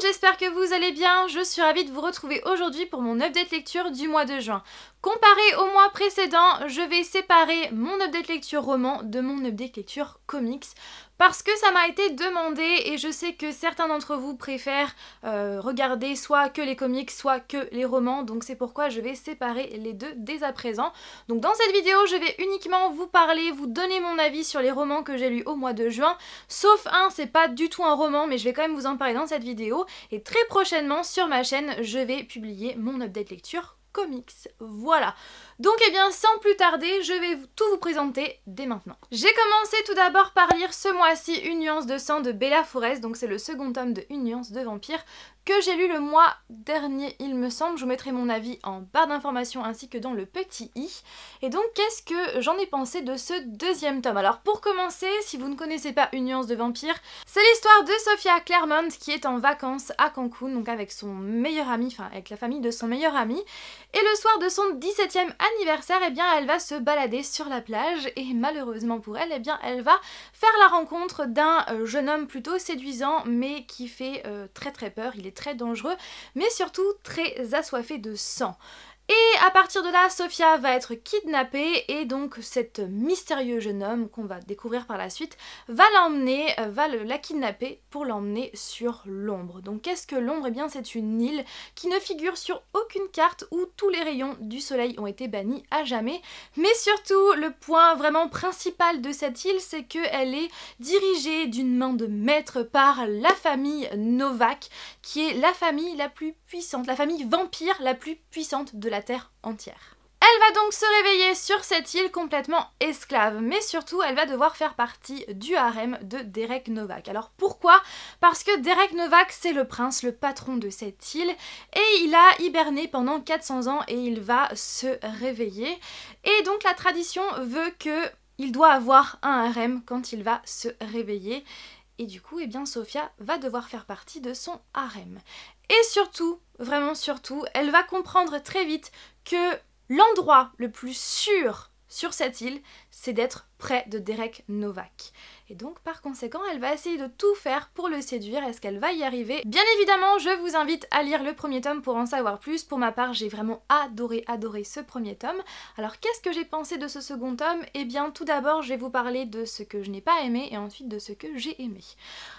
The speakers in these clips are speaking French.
j'espère que vous allez bien. Je suis ravie de vous retrouver aujourd'hui pour mon update lecture du mois de juin. Comparé au mois précédent, je vais séparer mon update lecture roman de mon update lecture comics parce que ça m'a été demandé et je sais que certains d'entre vous préfèrent regarder soit que les comics, soit que les romans, donc c'est pourquoi je vais séparer les deux dès à présent. Donc dans cette vidéo, je vais uniquement vous parler, vous donner mon avis sur les romans que j'ai lus au mois de juin, sauf un, c'est pas du tout un roman, mais je vais quand même vous en parler dans cette vidéo, et très prochainement sur ma chaîne, je vais publier mon update lecture comics. Voilà. Donc eh bien sans plus tarder, je vais tout vous présenter dès maintenant. J'ai commencé tout d'abord par lire ce mois-ci Une nuance de sang de Bella Forrest, donc c'est le second tome de Une nuance de vampire que j'ai lu le mois dernier il me semble. Je vous mettrai mon avis en barre d'informations ainsi que dans le petit i. Et donc qu'est-ce que j'en ai pensé de ce deuxième tome? Alors pour commencer, si vous ne connaissez pas Une nuance de vampire, c'est l'histoire de Sophia Claremont qui est en vacances à Cancun, donc avec son meilleur ami, enfin avec la famille de son meilleur ami. Et le soir de son 17e anniversaire, eh bien elle va se balader sur la plage et malheureusement pour elle, eh bien elle va faire la rencontre d'un jeune homme plutôt séduisant mais qui fait très peur. Il est très dangereux mais surtout très assoiffé de sang. Et à partir de là, Sophia va être kidnappée et donc cet mystérieux jeune homme qu'on va découvrir par la suite va l'emmener, la kidnapper pour l'emmener sur l'ombre. Donc qu'est-ce que l'ombre? Eh bien c'est une île qui ne figure sur aucune carte où tous les rayons du soleil ont été bannis à jamais. Mais surtout, le point vraiment principal de cette île, c'est qu'elle est dirigée d'une main de maître par la famille Novak, qui est la famille la plus puissante, la famille vampire la plus puissante de la Terre entière. Elle va donc se réveiller sur cette île complètement esclave, mais surtout elle va devoir faire partie du harem de Derek Novak. Alors pourquoi? Parce que Derek Novak c'est le prince, le patron de cette île, et il a hiberné pendant 400 ans et il va se réveiller. Et donc la tradition veut qu'il doit avoir un harem quand il va se réveiller. Et du coup, eh bien, Sophia va devoir faire partie de son harem. Et surtout, vraiment surtout, elle va comprendre très vite que l'endroit le plus sûr sur cette île, c'est d'être près de Derek Novak. Et donc par conséquent, elle va essayer de tout faire pour le séduire. Est-ce qu'elle va y arriver? Bien évidemment, je vous invite à lire le premier tome pour en savoir plus. Pour ma part, j'ai vraiment adoré ce premier tome. Alors qu'est-ce que j'ai pensé de ce second tome? Eh bien tout d'abord, je vais vous parler de ce que je n'ai pas aimé et ensuite de ce que j'ai aimé.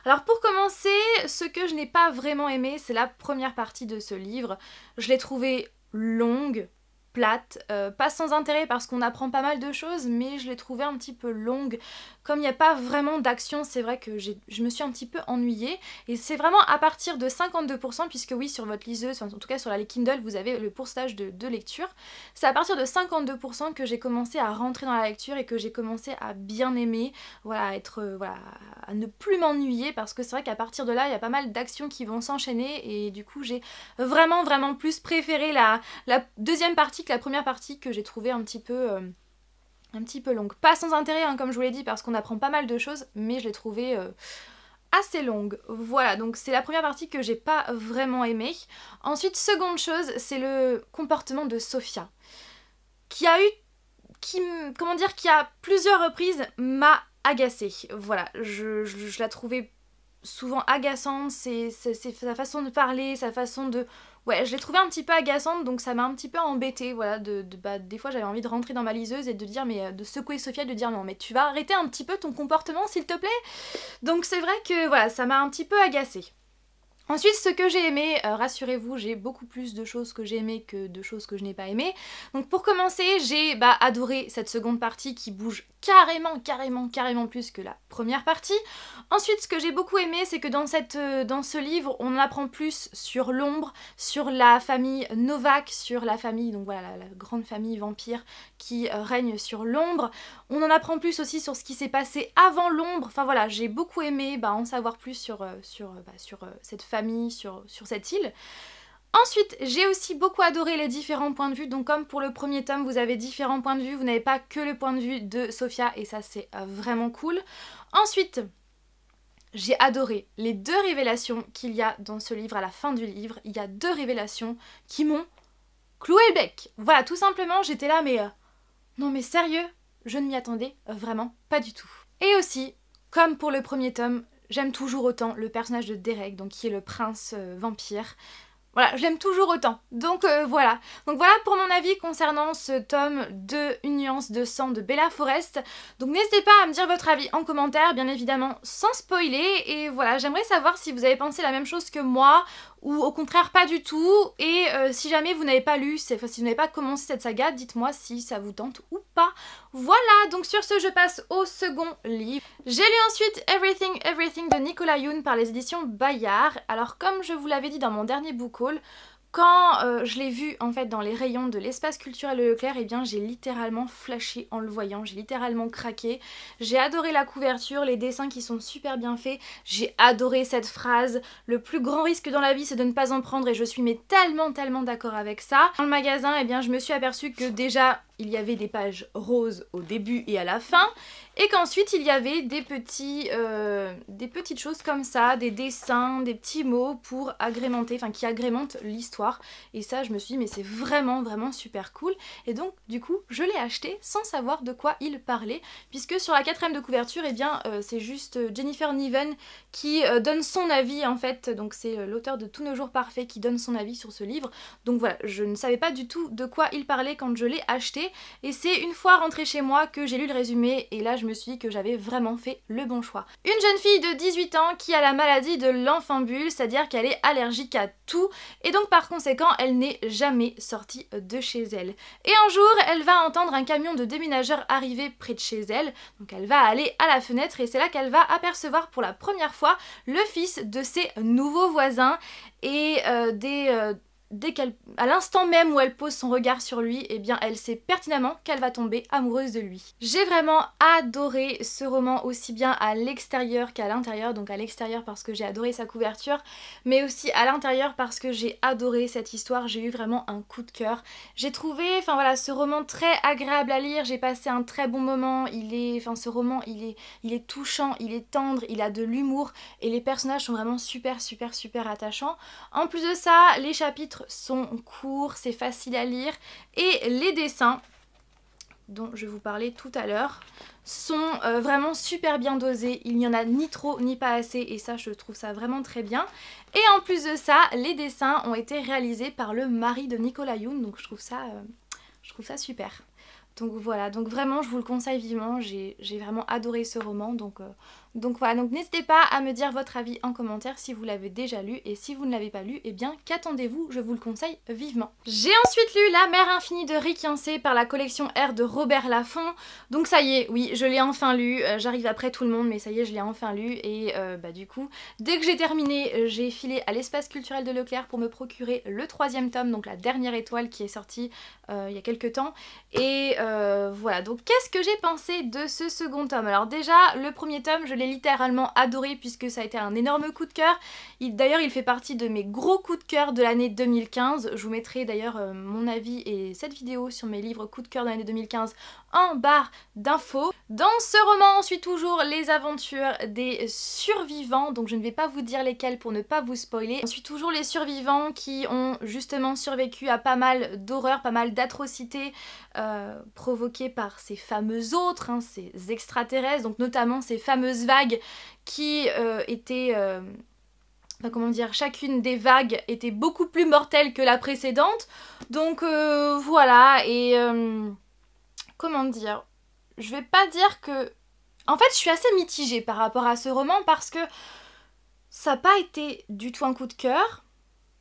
Alors pour commencer, ce que je n'ai pas vraiment aimé, c'est la première partie de ce livre. Je l'ai trouvée longue, plate, pas sans intérêt parce qu'on apprend pas mal de choses, mais je l'ai trouvée un petit peu longue. Comme il n'y a pas vraiment d'action, c'est vrai que je me suis un petit peu ennuyée, et c'est vraiment à partir de 52%, puisque oui, sur votre liseuse, enfin, en tout cas sur la Kindle, vous avez le pourcentage de lecture. C'est à partir de 52% que j'ai commencé à rentrer dans la lecture et que j'ai commencé à bien aimer, voilà, à ne plus m'ennuyer, parce que c'est vrai qu'à partir de là, il y a pas mal d'actions qui vont s'enchaîner, et du coup j'ai vraiment plus préféré la deuxième partie que la première partie, que j'ai trouvé un petit peu longue. Pas sans intérêt, hein, comme je vous l'ai dit, parce qu'on apprend pas mal de choses, mais je l'ai trouvée assez longue. Voilà, donc c'est la première partie que j'ai pas vraiment aimée. Ensuite, seconde chose, c'est le comportement de Sophia, qui a plusieurs reprises m'a agacée. Voilà, je la trouvais souvent agaçante, c'est sa façon de parler, sa façon de... Ouais, je l'ai trouvée un petit peu agaçante, donc ça m'a un petit peu embêtée, voilà, des fois j'avais envie de rentrer dans ma liseuse et de dire, mais de secouer Sophia, de dire non mais tu vas arrêter un petit peu ton comportement s'il te plaît. Donc c'est vrai que voilà, ça m'a un petit peu agacée. Ensuite, ce que j'ai aimé, rassurez-vous, j'ai beaucoup plus de choses que j'ai aimées que de choses que je n'ai pas aimées. Donc pour commencer, j'ai adoré cette seconde partie qui bouge carrément plus que la première partie. Ensuite, ce que j'ai beaucoup aimé, c'est que dans ce livre, on en apprend plus sur l'ombre, sur la famille Novak, sur la famille, donc voilà, la grande famille vampire qui règne sur l'ombre. On en apprend plus aussi sur ce qui s'est passé avant l'ombre. Enfin voilà, j'ai beaucoup aimé en savoir plus sur cette famille, sur cette île. Ensuite, j'ai aussi beaucoup adoré les différents points de vue, donc comme pour le premier tome, vous avez différents points de vue, vous n'avez pas que le point de vue de Sophia, et ça c'est vraiment cool. Ensuite, j'ai adoré les deux révélations qu'il y a dans ce livre à la fin du livre. Il y a deux révélations qui m'ont cloué le bec. Voilà, tout simplement, j'étais là, mais non mais sérieux, je ne m'y attendais vraiment pas du tout. Et aussi, comme pour le premier tome, j'aime toujours autant le personnage de Derek, donc qui est le prince vampire. Voilà, je l'aime toujours autant. Donc voilà. Donc voilà pour mon avis concernant ce tome de Une nuance de sang de Bella Forrest. Donc n'hésitez pas à me dire votre avis en commentaire, bien évidemment sans spoiler. Et voilà, j'aimerais savoir si vous avez pensé la même chose que moi ou au contraire pas du tout. Et si jamais vous n'avez pas lu, si vous n'avez pas commencé cette saga, dites-moi si ça vous tente ou pas. Voilà, donc sur ce je passe au second livre. J'ai lu ensuite Everything Everything de Nicolas Yoon par les éditions Bayard. Alors comme je vous l'avais dit dans mon dernier book haul, quand je l'ai vu en fait dans les rayons de l'espace culturel de Leclerc, et bien j'ai littéralement flashé en le voyant, j'ai littéralement craqué. J'ai adoré la couverture, les dessins qui sont super bien faits, j'ai adoré cette phrase, le plus grand risque dans la vie c'est de ne pas en prendre, et je suis mais tellement d'accord avec ça. Dans le magasin, et bien je me suis aperçue que déjà il y avait des pages roses au début et à la fin, et qu'ensuite il y avait des petites choses comme ça, des dessins, des petits mots pour agrémenter, enfin qui agrémentent l'histoire. Et ça je me suis dit mais c'est vraiment super cool. Et donc du coup je l'ai acheté sans savoir de quoi il parlait, puisque sur la 4ème de couverture, et bien c'est juste Jennifer Niven qui donne son avis en fait. Donc c'est l'auteur de Tous nos jours parfaits qui donne son avis sur ce livre. Donc voilà, je ne savais pas du tout de quoi il parlait quand je l'ai acheté. Et c'est une fois rentrée chez moi que j'ai lu le résumé, et là je me suis dit que j'avais vraiment fait le bon choix. Une jeune fille de 18 ans qui a la maladie de l'enfant bulle, c'est-à-dire qu'elle est allergique à tout, et donc par conséquent elle n'est jamais sortie de chez elle. Et un jour elle va entendre un camion de déménageurs arriver près de chez elle, donc elle va aller à la fenêtre, et c'est là qu'elle va apercevoir pour la première fois le fils de ses nouveaux voisins, et à l'instant même où elle pose son regard sur lui, eh bien elle sait pertinemment qu'elle va tomber amoureuse de lui. J'ai vraiment adoré ce roman, aussi bien à l'extérieur qu'à l'intérieur. Donc à l'extérieur parce que j'ai adoré sa couverture, mais aussi à l'intérieur parce que j'ai adoré cette histoire. J'ai eu vraiment un coup de cœur. J'ai trouvé, enfin voilà, ce roman très agréable à lire. J'ai passé un très bon moment. Ce roman, il est touchant, il est tendre, il a de l'humour, et les personnages sont vraiment super attachants. En plus de ça, les chapitres sont courts, c'est facile à lire, et les dessins dont je vous parlais tout à l'heure sont vraiment super bien dosés. Il n'y en a ni trop ni pas assez, et ça je trouve ça vraiment très bien. Et en plus de ça, les dessins ont été réalisés par le mari de Nicolas Yoon, donc je trouve ça super. Donc voilà, donc vraiment je vous le conseille vivement, j'ai vraiment adoré ce roman, donc voilà, donc n'hésitez pas à me dire votre avis en commentaire si vous l'avez déjà lu, et si vous ne l'avez pas lu, eh bien qu'attendez-vous, je vous le conseille vivement. J'ai ensuite lu La mer infinie de Rick Yancey par la collection R de Robert Laffont, donc ça y est, oui, je l'ai enfin lu, j'arrive après tout le monde, mais ça y est, je l'ai enfin lu, et du coup, dès que j'ai terminé, j'ai filé à l'espace culturel de Leclerc pour me procurer le 3e tome, donc la dernière étoile qui est sortie il y a quelques temps, et voilà, donc qu'est-ce que j'ai pensé de ce second tome? Alors déjà, le premier tome, je l'ai littéralement adoré puisque ça a été un énorme coup de cœur. D'ailleurs, il fait partie de mes gros coups de cœur de l'année 2015. Je vous mettrai d'ailleurs mon avis et cette vidéo sur mes livres coups de cœur de l'année 2015 en barre d'infos. Dans ce roman, on suit toujours les aventures des survivants, donc je ne vais pas vous dire lesquels pour ne pas vous spoiler. On suit toujours les survivants qui ont justement survécu à pas mal d'horreurs, pas mal d'atrocités provoquées par ces fameux autres, hein, ces extraterrestres, donc notamment ces fameuses vagues qui étaient... comment dire, chacune des vagues était beaucoup plus mortelle que la précédente. Donc voilà, et comment dire, je vais pas dire que... En fait, je suis assez mitigée par rapport à ce roman parce que ça n'a pas été du tout un coup de cœur.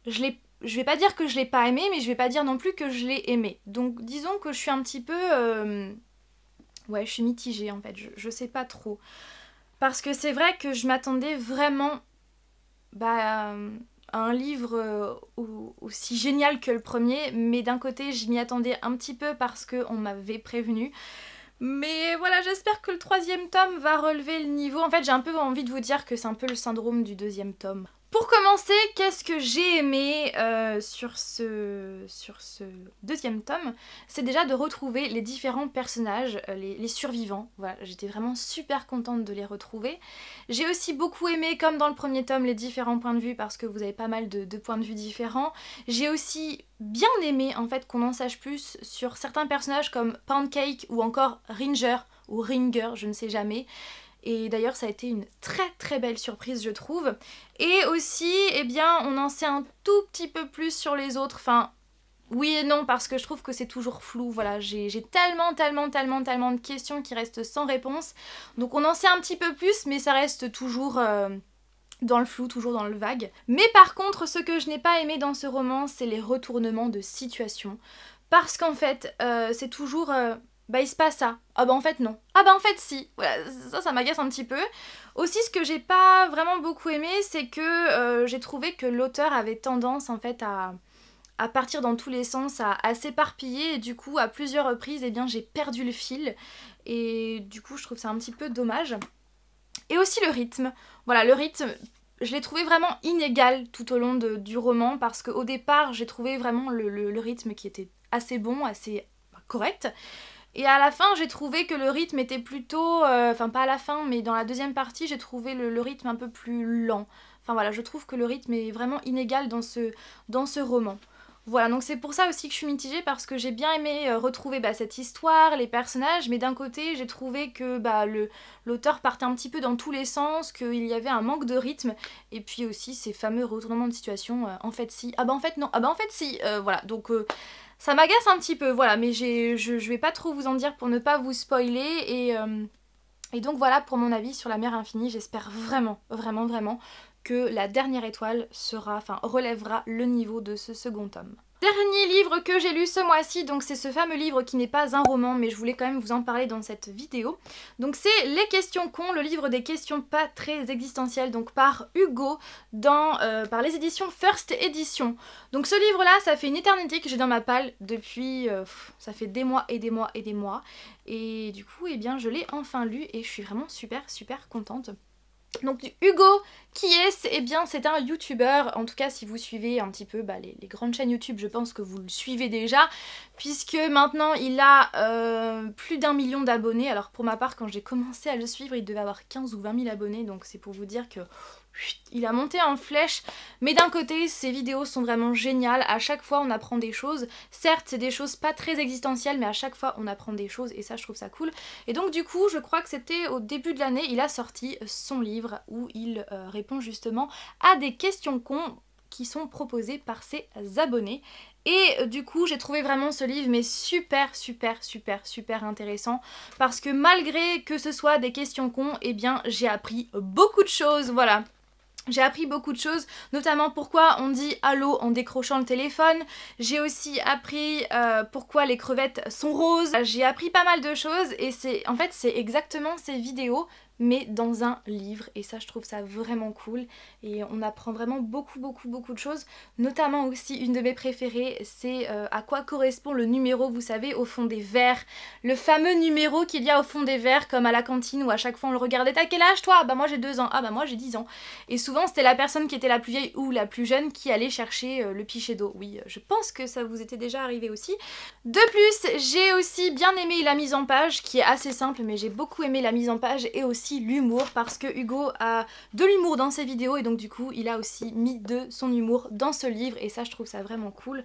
Je vais pas dire que je l'ai pas aimé, mais je vais pas dire non plus que je l'ai aimé. Donc disons que je suis un petit peu... Ouais, je suis mitigée en fait, je sais pas trop. Parce que c'est vrai que je m'attendais vraiment à un livre aussi génial que le premier, mais d'un côté je m'y attendais un petit peu parce qu'on m'avait prévenu. Mais voilà, j'espère que le 3e tome va relever le niveau. En fait, j'ai un peu envie de vous dire que c'est un peu le syndrome du 2e tome. Pour commencer, qu'est-ce que j'ai aimé sur ce 2e tome? C'est déjà de retrouver les différents personnages, les survivants. Voilà, j'étais vraiment super contente de les retrouver. J'ai aussi beaucoup aimé, comme dans le 1er tome, les différents points de vue parce que vous avez pas mal de points de vue différents. J'ai aussi bien aimé en fait qu'on en sache plus sur certains personnages comme Pancake ou encore Ringer, ou Ringer, je ne sais jamais. Et d'ailleurs ça a été une très belle surprise je trouve. Et aussi eh bien on en sait un tout petit peu plus sur les autres, enfin oui et non parce que je trouve que c'est toujours flou, voilà, j'ai tellement de questions qui restent sans réponse. Donc on en sait un petit peu plus mais ça reste toujours dans le flou, toujours dans le vague. Mais par contre ce que je n'ai pas aimé dans ce roman c'est les retournements de situation. Parce qu'en fait c'est toujours... bah il se passe ça, ah bah en fait non, ah bah en fait si, voilà, ça m'agace un petit peu. Aussi ce que j'ai pas vraiment beaucoup aimé c'est que j'ai trouvé que l'auteur avait tendance en fait à partir dans tous les sens, à s'éparpiller et du coup à plusieurs reprises eh bien j'ai perdu le fil et du coup je trouve ça un petit peu dommage. Et aussi le rythme, voilà le rythme je l'ai trouvé vraiment inégal tout au long du roman parce qu'au départ j'ai trouvé vraiment le rythme qui était assez bon, assez correct. Et à la fin j'ai trouvé que le rythme était plutôt, enfin pas à la fin mais dans la deuxième partie j'ai trouvé le rythme un peu plus lent. Enfin voilà je trouve que le rythme est vraiment inégal dans ce roman. Voilà, donc c'est pour ça aussi que je suis mitigée parce que j'ai bien aimé retrouver cette histoire, les personnages, mais d'un côté j'ai trouvé que l'auteur partait un petit peu dans tous les sens, qu'il y avait un manque de rythme, et puis aussi ces fameux retournements de situation, en fait si, ah bah en fait non, ah bah en fait si, voilà, donc ça m'agace un petit peu, voilà, mais je vais pas trop vous en dire pour ne pas vous spoiler, et donc voilà pour mon avis sur La Mer Infinie, j'espère vraiment que la dernière étoile relèvera le niveau de ce second tome. Dernier livre que j'ai lu ce mois-ci, donc c'est ce fameux livre qui n'est pas un roman, mais je voulais quand même vous en parler dans cette vidéo. Donc c'est Les Questions Cons, le livre des questions pas très existentielles, donc par Hugo, par les éditions First Edition. Donc ce livre-là, ça fait une éternité que j'ai dans ma palle depuis, ça fait des mois et des mois et des mois. Et du coup, eh bien, je l'ai enfin lu et je suis vraiment super contente. Donc Hugo, qui est-ce? Eh bien c'est un youtubeur, en tout cas si vous suivez un petit peu les grandes chaînes YouTube, je pense que vous le suivez déjà, puisque maintenant il a plus d'1 million d'abonnés. Alors pour ma part quand j'ai commencé à le suivre il devait avoir 15 ou 20 000 abonnés, donc c'est pour vous dire que il a monté en flèche, mais d'un côté ses vidéos sont vraiment géniales, à chaque fois on apprend des choses, certes c'est des choses pas très existentielles mais à chaque fois on apprend des choses et ça je trouve ça cool. Et donc du coup je crois que c'était au début de l'année, il a sorti son livre où il répond justement à des questions cons qui sont proposées par ses abonnés. Et du coup j'ai trouvé vraiment ce livre mais super intéressant parce que malgré que ce soit des questions cons, eh bien j'ai appris beaucoup de choses, voilà. J'ai appris beaucoup de choses, notamment pourquoi on dit allô en décrochant le téléphone. J'ai aussi appris pourquoi les crevettes sont roses. J'ai appris pas mal de choses et en fait c'est exactement ces vidéos mais dans un livre et ça je trouve ça vraiment cool et on apprend vraiment beaucoup de choses, notamment aussi une de mes préférées c'est à quoi correspond le numéro, vous savez, au fond des verres, le fameux numéro qu'il y a au fond des verres comme à la cantine où à chaque fois on le regardait. T'as quel âge toi? Bah moi j'ai 2 ans, ah bah moi j'ai 10 ans, et souvent c'était la personne qui était la plus vieille ou la plus jeune qui allait chercher le pichet d'eau. Oui, je pense que ça vous était déjà arrivé aussi. De plus j'ai aussi bien aimé la mise en page qui est assez simple mais j'ai beaucoup aimé la mise en page et aussi l'humour parce que Hugo a de l'humour dans ses vidéos et donc du coup il a aussi mis de son humour dans ce livre et ça je trouve ça vraiment cool.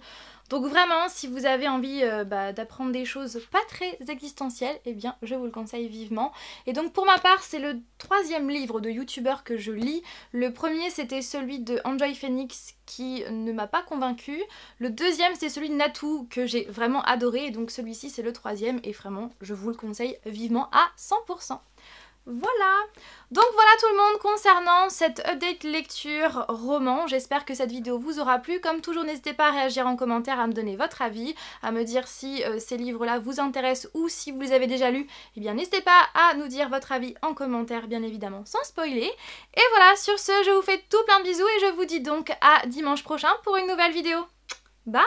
Donc vraiment si vous avez envie d'apprendre des choses pas très existentielles, eh bien je vous le conseille vivement. Et donc pour ma part c'est le 3e livre de youtubeur que je lis. Le premier c'était celui de Enjoy Phoenix qui ne m'a pas convaincue. Le 2e c'est celui de Natou que j'ai vraiment adoré et donc celui-ci c'est le 3e et vraiment je vous le conseille vivement à 100%. Voilà, donc voilà tout le monde concernant cette update lecture roman. J'espère que cette vidéo vous aura plu. Comme toujours n'hésitez pas à réagir en commentaire, à me donner votre avis, à me dire si ces livres là vous intéressent ou si vous les avez déjà lus. Eh bien n'hésitez pas à nous dire votre avis en commentaire bien évidemment sans spoiler. Et voilà, sur ce je vous fais tout plein de bisous et je vous dis donc à dimanche prochain pour une nouvelle vidéo. Bye!